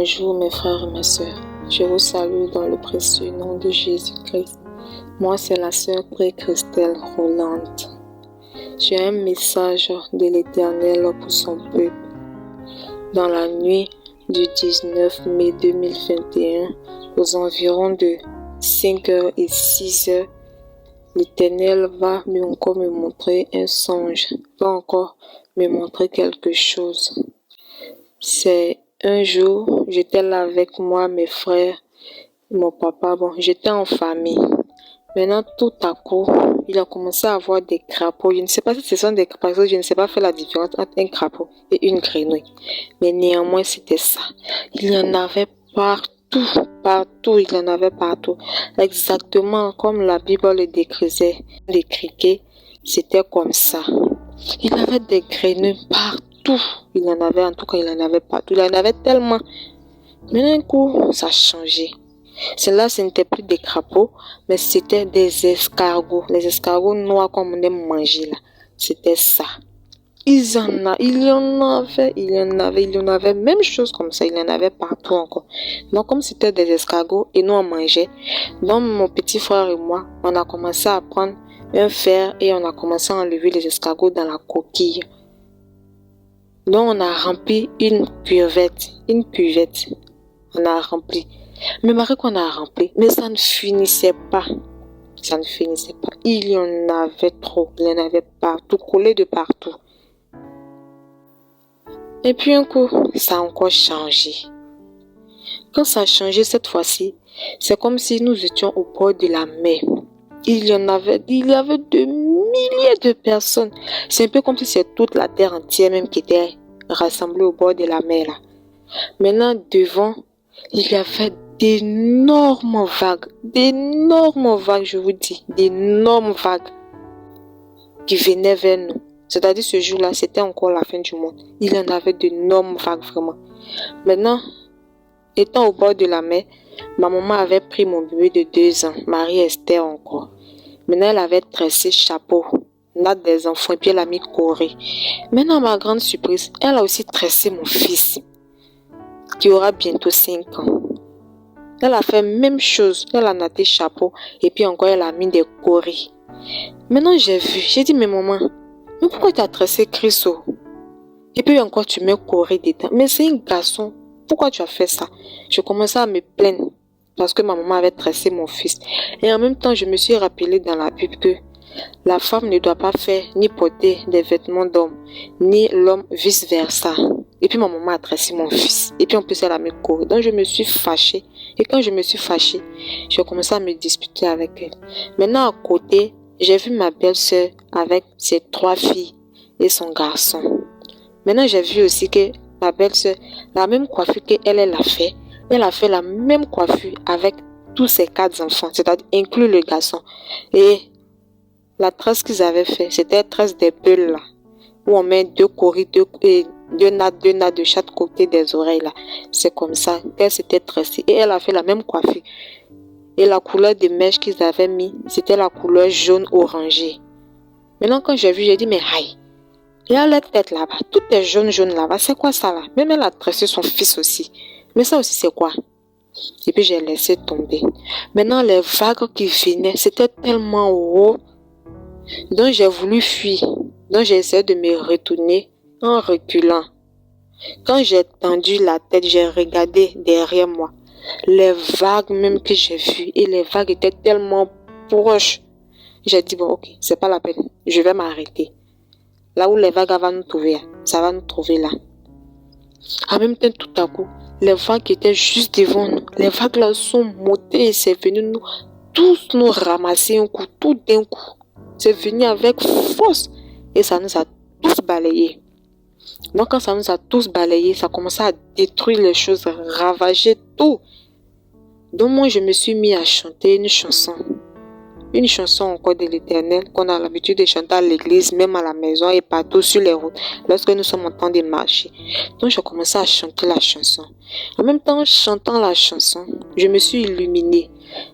Bonjour mes frères et mes sœurs, je vous salue dans le précieux nom de Jésus-Christ. Moi c'est la sœur Christelle Rolande. J'ai un message de l'Éternel pour son peuple. Dans la nuit du 19 mai 2021, aux environs de 5h et 6h, l'Éternel va encore me montrer un songe, va encore me montrer quelque chose. C'est un jour, j'étais là avec moi, mes frères, mon papa, j'étais en famille. Maintenant, tout à coup, il a commencé à avoir des crapauds. Je ne sais pas si ce sont des crapauds, parce que je ne sais pas faire la différence entre un crapaud et une grenouille. Mais néanmoins, c'était ça. Il y en avait partout, il y en avait partout. Exactement comme la Bible le décrivait, les criquets, c'était comme ça. Il y avait des grenouilles partout. Il en avait, en tout cas, il en avait partout. Il en avait tellement. Mais d'un coup, ça a changé. Cela, ce n'était plus des crapauds, mais c'était des escargots. Les escargots noirs comme on aime manger là. C'était ça. Il y en avait. Même chose comme ça, il y en avait partout encore. Donc, comme c'était des escargots et nous on mangeait, donc mon petit frère et moi, on a commencé à prendre un fer et on a commencé à enlever les escargots dans la coquille. Donc, on a rempli une cuvette. On a rempli. Mais malgré qu'on a rempli, mais ça ne finissait pas. Il y en avait trop. Il y en avait partout, collé de partout. Et puis un coup, ça a encore changé. Quand ça a changé cette fois-ci, c'est comme si nous étions au bord de la mer. Il y avait de milliers de personnes. C'est un peu comme si c'est toute la terre entière même qui était rassemblée au bord de la mer là. Maintenant, devant, il y avait d'énormes vagues, je vous dis, d'énormes vagues qui venaient vers nous. C'est-à-dire ce jour-là, c'était encore la fin du monde. Il y en avait d'énormes vagues vraiment. Maintenant, étant au bord de la mer, ma maman avait pris mon bébé de 2 ans, Marie-Esther encore. Maintenant, elle avait tressé chapeau, natte des enfants, et puis elle a mis corée. Maintenant, à ma grande surprise, elle a aussi tressé mon fils, qui aura bientôt 5 ans. Elle a fait même chose, elle a natté chapeau, et puis encore elle a mis des corées. Maintenant, j'ai dit, mais maman, mais pourquoi tu as tressé Chriso? Et puis encore tu mets corée dedans. Mais c'est un garçon, pourquoi tu as fait ça? Je commençais à me plaindre. Parce que ma maman avait tressé mon fils. Et en même temps, je me suis rappelé dans la Bible que la femme ne doit pas faire ni porter des vêtements d'homme, ni l'homme vice-versa. Et puis ma maman a tressé mon fils. Et puis en plus, elle a mis corée. Donc je me suis fâchée. Et quand je me suis fâchée, j'ai commencé à me disputer avec elle. Maintenant à côté, j'ai vu ma belle-sœur avec ses 3 filles et son garçon. Maintenant, j'ai vu aussi que ma belle-sœur, la même coiffure qu'elle a fait. Elle a fait la même coiffure avec tous ses 4 enfants, c'est-à-dire inclus le garçon. Et la tresse qu'ils avaient fait, c'était la tresse des peuls là, où on met 2 coris, 2 nattes de chaque côté des oreilles là. C'est comme ça qu'elle s'était tressée. Et elle a fait la même coiffure. Et la couleur des mèches qu'ils avaient mis, c'était la couleur jaune orangé. Maintenant, quand j'ai vu, j'ai dit, mais aïe, il y a la tête là-bas, tout est jaune là-bas, c'est quoi ça là? Même elle a tressé son fils aussi. Mais ça aussi, c'est quoi? Et puis, j'ai laissé tomber. Maintenant, les vagues qui venaient, c'était tellement haut. Donc, j'ai voulu fuir. Donc, j'ai essayé de me retourner en reculant. Quand j'ai tendu la tête, j'ai regardé derrière moi. Les vagues même que j'ai vues, et les vagues étaient tellement proches. J'ai dit, bon, ok, c'est pas la peine. Je vais m'arrêter. Là où les vagues vont nous trouver, ça va nous trouver là. En même temps, tout à coup, les vagues qui étaient juste devant nous, les vagues là sont montées et c'est venu tous nous ramasser un coup, tout d'un coup. C'est venu avec force et ça nous a tous balayés. Donc quand ça nous a tous balayés, ça a commencé à détruire les choses, ravager tout. Donc moi, je me suis mis à chanter une chanson. Une chanson encore de l'Éternel qu'on a l'habitude de chanter à l'église, même à la maison et partout sur les routes, lorsque nous sommes en train de marcher. Donc j'ai commencé à chanter la chanson. En même temps, chantant la chanson, je me suis illuminée.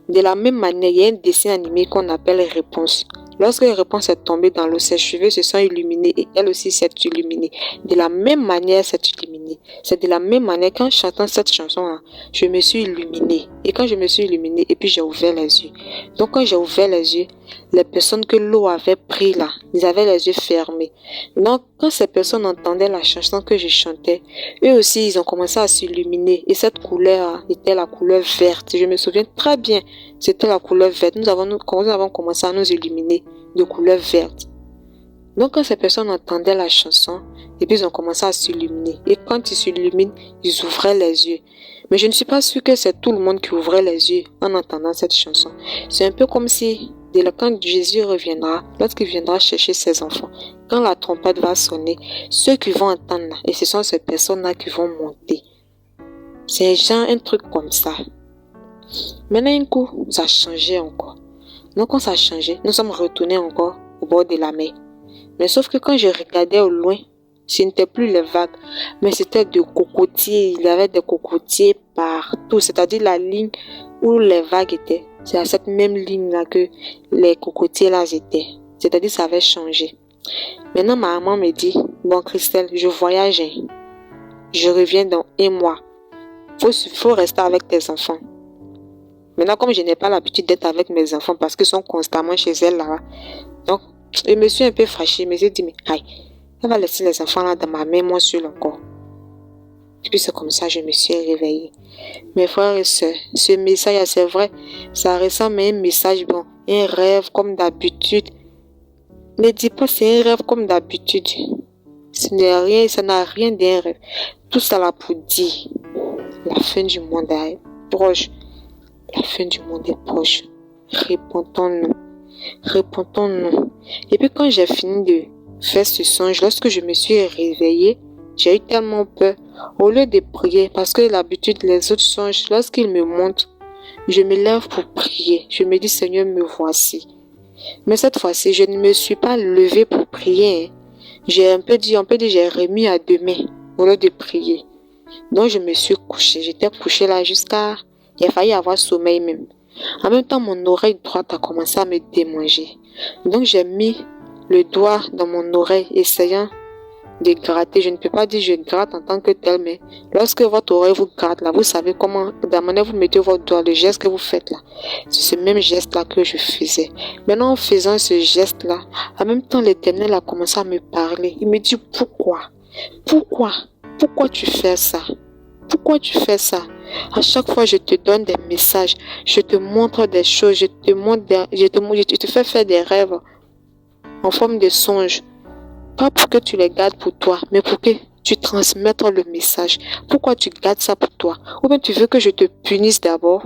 De la même manière, il y a un dessin animé qu'on appelle Réponse. Lorsque la réponse est tombée dans l'eau, ses cheveux se sont illuminés et elle aussi s'est illuminée. De la même manière, elle s'est illuminée. C'est de la même manière qu'en chantant cette chanson-là, je me suis illuminée. Et quand je me suis illuminée, et puis j'ai ouvert les yeux. Donc quand j'ai ouvert les yeux, les personnes que l'eau avait pris là, ils avaient les yeux fermés. Donc quand ces personnes entendaient la chanson que je chantais, eux aussi ils ont commencé à s'illuminer. Et cette couleur était la couleur verte. Je me souviens très bien, c'était la couleur verte. Nous avons commencé à nous illuminer de couleur verte. Donc quand ces personnes entendaient la chanson, et puis ils ont commencé à s'illuminer. Et quand ils s'illuminent, ils ouvraient les yeux. Mais je ne suis pas sûre que c'est tout le monde qui ouvrait les yeux en entendant cette chanson. C'est un peu comme si, quand Jésus reviendra, lorsqu'il viendra chercher ses enfants, quand la trompette va sonner, ceux qui vont entendre, et ce sont ces personnes-là qui vont monter. C'est genre un truc comme ça. Maintenant, un coup, ça a changé encore. Donc quand ça a changé, nous sommes retournés encore au bord de la mer. Mais sauf que quand je regardais au loin, ce n'était plus les vagues, mais c'était des cocotiers. Il y avait des cocotiers partout, c'est-à-dire la ligne où les vagues étaient. C'est à cette même ligne-là que les cocotiers là étaient. C'est-à-dire ça avait changé. Maintenant, ma maman me dit, bon Christelle, je voyage. Je reviens dans 1 mois. Faut rester avec tes enfants. Maintenant, comme je n'ai pas l'habitude d'être avec mes enfants parce qu'ils sont constamment chez elle là, donc je me suis un peu fâchée. Je me suis dit, mais aïe, elle va laisser les enfants là dans ma main, moi seule encore. Et puis c'est comme ça que je me suis réveillée. Mes frères et sœurs, ce message, c'est vrai, ça ressemble à un message, bon, un rêve comme d'habitude. Ne dis pas c'est un rêve comme d'habitude. Ce n'est rien, ça n'a rien d'un rêve. Tout ça là pour dire, la fin du monde est proche. La fin du monde est proche. Répondons-nous. Répondons-nous. Et puis quand j'ai fini de faire ce songe, lorsque je me suis réveillée, j'ai eu tellement peur. Au lieu de prier, parce que d'habitude, les autres songes, lorsqu'ils me montrent, je me lève pour prier. Je me dis, Seigneur, me voici. Mais cette fois-ci, je ne me suis pas levée pour prier. J'ai on peut dire, j'ai remis à demain au lieu de prier. Donc je me suis couchée. J'étais couchée là jusqu'à... Il a failli avoir sommeil même. En même temps, mon oreille droite a commencé à me démanger. Donc j'ai mis le doigt dans mon oreille, essayant de gratter. Je ne peux pas dire je gratte en tant que tel, mais lorsque votre oreille vous gratte là, vous savez comment, de la manière vous mettez votre doigt, le geste que vous faites là, c'est ce même geste là que je faisais. Maintenant, en faisant ce geste là, en même temps, l'Éternel a commencé à me parler. Il me dit, pourquoi tu fais ça? Pourquoi tu fais ça? À chaque fois, je te donne des messages, je te montre des choses, je te fais faire des rêves en forme de songes. Pas pour que tu les gardes pour toi, mais pour que tu transmettes le message. Pourquoi tu gardes ça pour toi? Ou bien tu veux que je te punisse d'abord?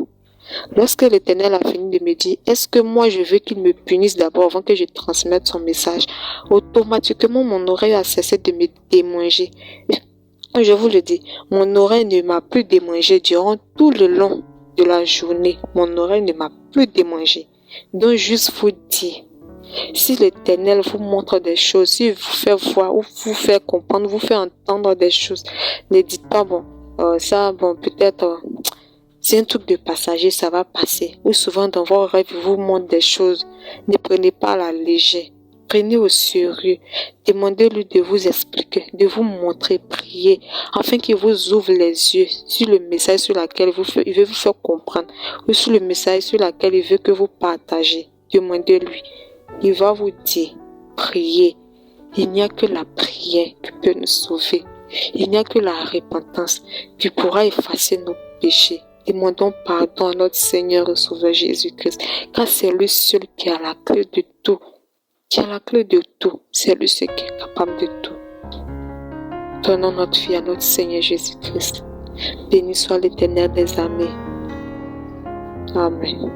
Lorsque l'Éternel a fini de me dire, est-ce que moi je veux qu'il me punisse d'abord avant que je transmette son message? Automatiquement, mon oreille a cessé de me démanger. Je vous le dis, mon oreille ne m'a plus démangé durant tout le long de la journée. Mon oreille ne m'a plus démangé. Donc, juste vous dire, si l'Éternel vous montre des choses, s'il vous fait voir ou vous fait comprendre, vous fait entendre des choses, ne dites pas, peut-être, c'est un truc de passager, ça va passer. Ou souvent, dans vos rêves, il vous montre des choses. Ne prenez pas à la légère. Prenez au sérieux. Demandez-lui de vous expliquer, de vous montrer, prier, afin qu'il vous ouvre les yeux sur le message sur lequel il veut vous faire comprendre, ou sur le message sur lequel il veut que vous partagez. Demandez-lui. Il va vous dire, priez. Il n'y a que la prière qui peut nous sauver. Il n'y a que la repentance qui pourra effacer nos péchés. Demandons pardon à notre Seigneur et Sauveur Jésus-Christ, car c'est lui seul qui a la clé de tout. C'est lui seul qui est capable de tout. Donnons notre vie à notre Seigneur Jésus-Christ. Béni soit l'Éternel des armées. Amen.